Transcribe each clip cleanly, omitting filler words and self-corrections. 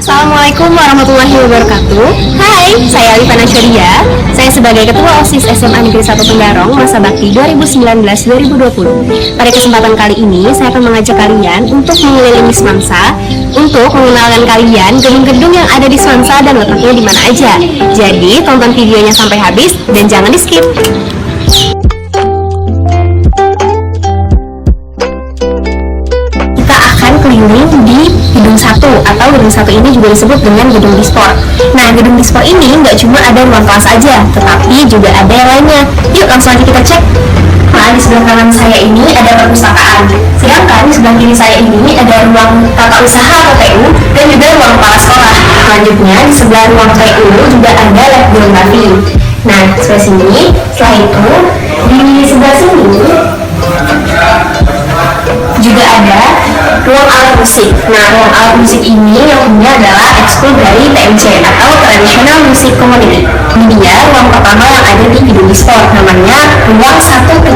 Assalamualaikum warahmatullahi wabarakatuh. Hai, saya Alifana Syuria. Saya sebagai Ketua OSIS SMA Negeri 1 Tenggarong masa bakti 2019-2020. Pada kesempatan kali ini, saya akan mengajak kalian untuk mengelilingi Semansa, untuk mengenalkan kalian gedung-gedung yang ada di Semansa dan letaknya di mana aja. Jadi, tonton videonya sampai habis dan jangan di-skip. Keliling di Gedung 1 atau Gedung 1 ini juga disebut dengan Gedung Dispor. Nah, Gedung Dispor ini nggak cuma ada ruang kelas aja, tetapi juga ada yang lainnya. Yuk langsung aja kita cek. Nah, di sebelah kanan saya ini ada perpustakaan, sedangkan di sebelah kiri saya ini ada ruang tata usaha atau TU dan juga ruang kepala sekolah. Selanjutnya di sebelah ruang TU juga ada lab geografi. Nah, sebelah sini, setelah itu di sebelah sini juga ada ruang alat musik. Nah, ruang alat musik ini yang punya adalah ekskul dari TMC atau Traditional Music Community. Ini dia ruang pertama yang ada di Gedung Dispor, namanya ruang 1.1.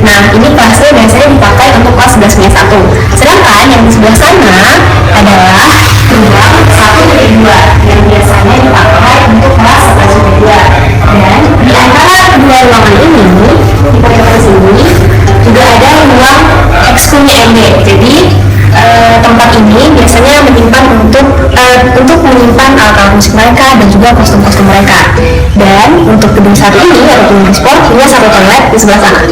Nah, ini kelasnya biasanya dipakai untuk kelas 11-1. Sedangkan yang di sebelah sana adalah ruang 1.2 yang biasanya dipakai untuk kelas 11-2. Dan di antara kedua ruangan ini, di bagian sini juga ada ruang ekskulnya MD. Jadi tempat ini biasanya menyimpan untuk menyimpan alat musik mereka dan juga kostum-kostum mereka. Dan untuk gedung 1 ini atau gedung sport punya satu toilet di sebelah sana.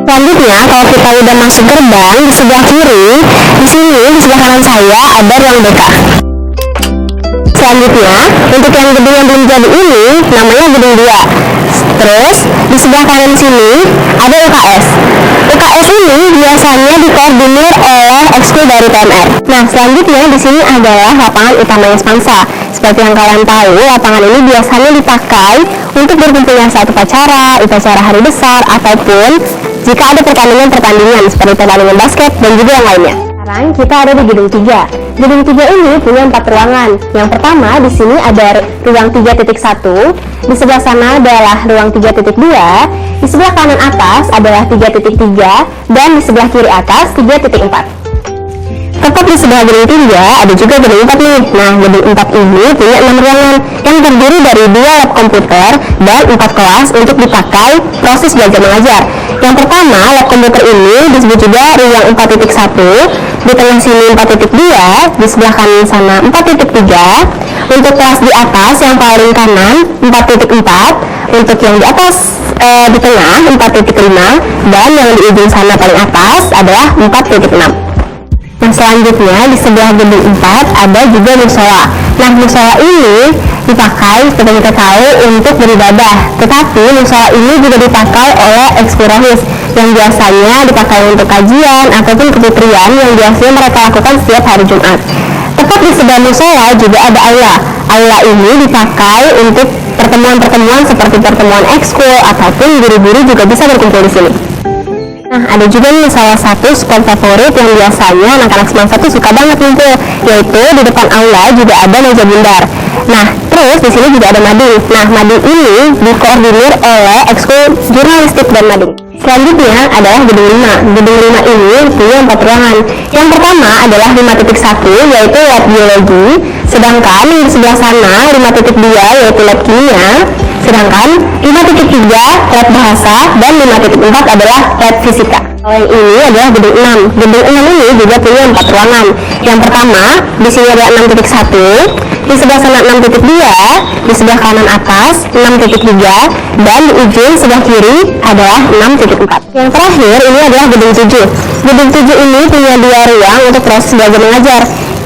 Selanjutnya, kalau kita udah masuk gerbang, di sebelah kiri, di sini di sebelah kanan saya ada ruang BK. Selanjutnya, untuk yang gedung yang belum jadi ini, namanya gedung 2. Terus, di sebelah kanan sini ada UKS. UKS ini biasanya dikoordinir oleh ekskul dari TMR. Nah, selanjutnya di sini adalah lapangan utamanya Semansa. Seperti yang kalian tahu, lapangan ini biasanya dipakai untuk berkumpulnya saat upacara hari besar, ataupun jika ada pertandingan seperti pertandingan basket dan juga yang lainnya. Sekarang kita ada di gedung 3. Gedung 3 ini punya 4 ruangan. Yang pertama di sini ada ruang 3.1, di sebelah sana adalah ruang 3.2, di sebelah kanan atas adalah 3.3, dan di sebelah kiri atas 3.4. Tepat di sebelah gedung 3 ada juga gedung 4 nih. Nah, gedung 4 ini punya 6 ruangan yang terdiri dari 2 lab komputer dan 4 kelas untuk dipakai proses belajar mengajar. Yang pertama, lab komputer ini disebut juga ruang 4.1, di tengah sini 4.2, di sebelah kanan sana 4.3. Untuk kelas di atas yang paling kanan 4.4, untuk yang di atas di tengah 4.5, dan yang di ujung sana paling atas adalah 4.6. Nah, selanjutnya di sebelah gedung 4 ada juga musola. Nah, musola ini dipakai seperti kita tahu untuk beribadah, tetapi musola ini juga dipakai oleh ekskul rohis yang biasanya dipakai untuk kajian ataupun keputrian yang biasanya mereka lakukan setiap hari Jumat. Tepat di sebelah musola juga ada aula. Aula ini dipakai untuk pertemuan-pertemuan seperti pertemuan ekskul ataupun guru-guru juga bisa berkumpul di sini. Nah, ada juga nih salah satu spot favorit yang biasanya anak-anak Semansa tuh suka banget ngumpul, yaitu di depan aula juga ada meja bundar. Nah, terus di sini juga ada mading. Nah, mading ini dikoordinir oleh ekskul jurnalistik dan mading. Selanjutnya adalah gedung 5. Gedung 5 ini punya 4 ruangan. Yang pertama adalah 5.1 yaitu lab biologi, sedangkan di sebelah sana 5.2 yaitu lab kimia, sedangkan 5.3 lab bahasa, dan 5.4 adalah lab fisika. Kalau yang ini adalah gedung 6. Gedung 6 ini juga punya 4 ruangan. Yang pertama, di sini ada 6.1, di sebelah sana 6.2, di sebelah kanan atas 6.3, dan di ujung sebelah kiri adalah 6.4. Yang terakhir ini adalah gedung 7. Gedung 7 ini punya 2 ruang untuk proses belajar mengajar.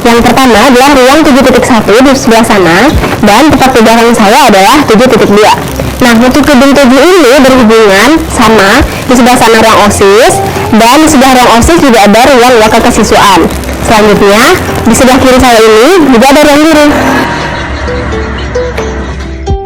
Yang pertama adalah ruang 7.1 di sebelah sana, dan tepat di belakang saya adalah 7.2. Nah, untuk gedung 7 ini berhubungan sama di sebelah sana ruang OSIS, dan di sebelah ruang OSIS juga ada ruang wakil kesiswaan. Selanjutnya, di sebelah kiri saya ini juga ada ruang guru.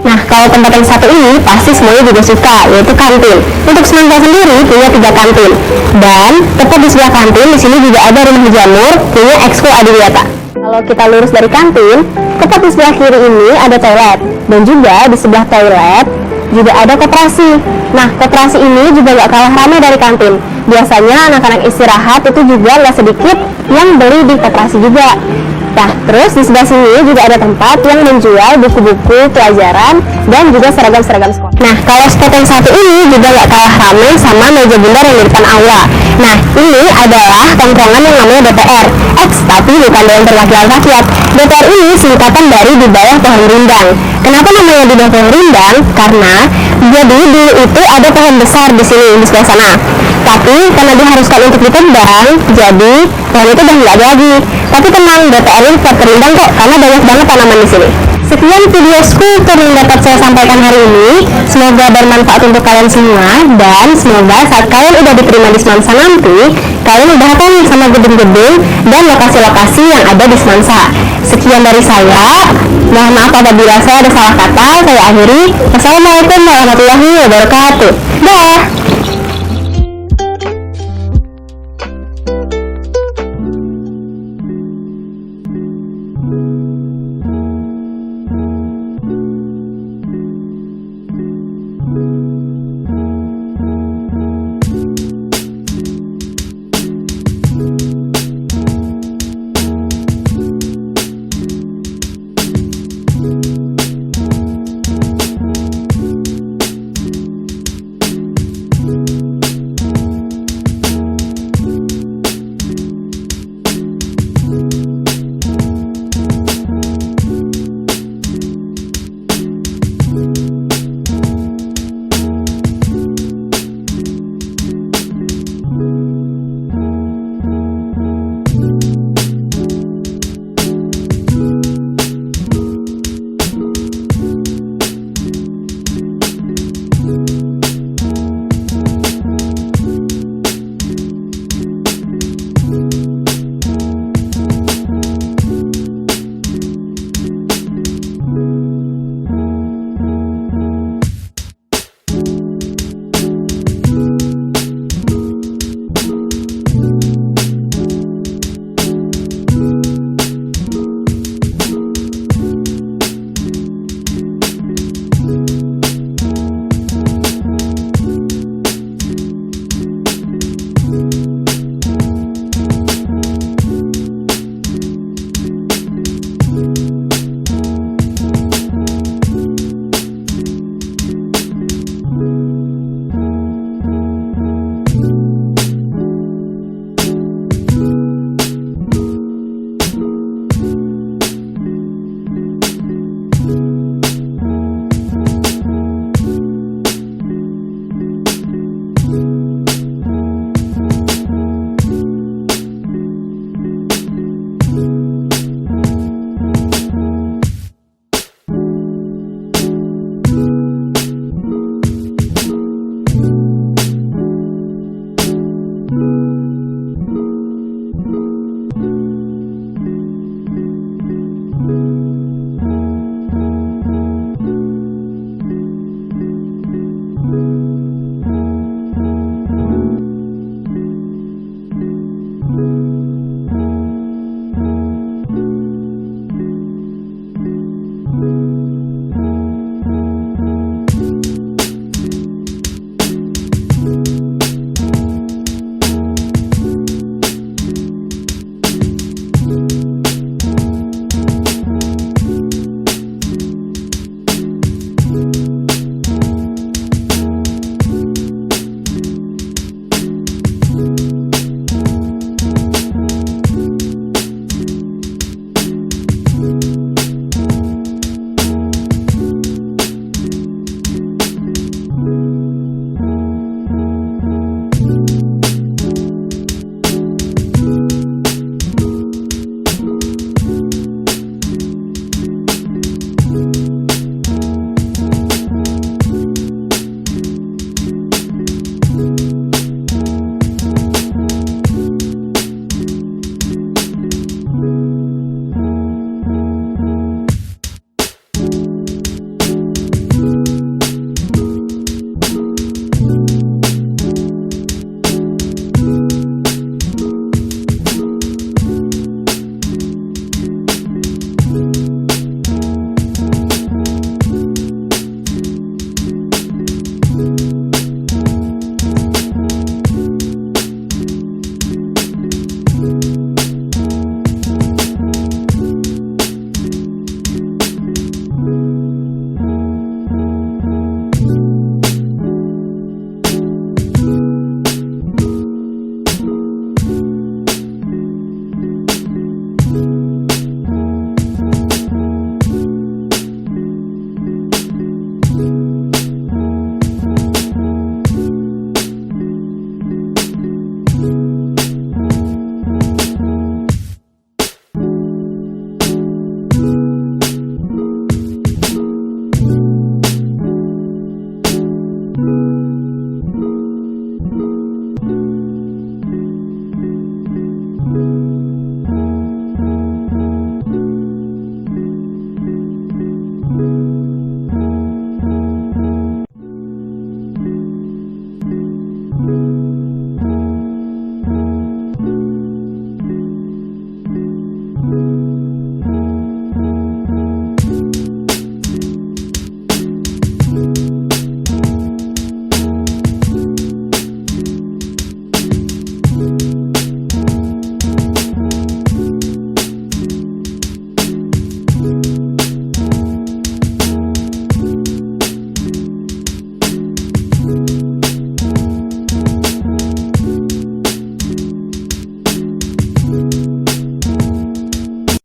Nah, kalau tempat yang satu ini pasti semuanya juga suka, yaitu kantin. Untuk Semansa sendiri punya 3 kantin, dan tepat di sebelah kantin di sini juga ada rumah jamur punya ekskul adiwiyata. Kalau kita lurus dari kantin, tepat di sebelah kiri ini ada toilet, dan juga di sebelah toilet juga ada koperasi. Nah, koperasi ini juga gak kalah ramai dari kantin. Biasanya anak-anak istirahat itu juga nggak sedikit yang beli di koperasi juga. Nah, terus di sebelah sini juga ada tempat yang menjual buku-buku pelajaran dan juga seragam-seragam sekolah. Nah, kalau spot yang satu ini juga nggak kalah ramai sama meja bundar yang di depan aula. Nah, ini adalah tongkrongan yang namanya DPR X, tapi bukan Dewan Perwakilan Rakyat. DPR ini singkatan dari di bawah pohon rindang. Kenapa namanya di bawah pohon rindang? Karena jadi dulu itu ada pohon besar di sini, di sebelah sana. Tapi karena diharuskan untuk ditebang, jadi pohon itu udah nggak ada lagi. Tapi tenang, DPR ini tetap rindang kok, karena banyak banget tanaman di sini. Sekian video kultur yang dapat saya sampaikan hari ini. Semoga bermanfaat untuk kalian semua, dan semoga saat kalian udah diterima di Semansa nanti, kalian udah hafal sama gedung-gedung dan lokasi-lokasi yang ada di Semansa. Sekian dari saya. Mohon maaf apabila saya ada salah kata. Saya akhiri. Wassalamualaikum warahmatullahi wabarakatuh. Dah.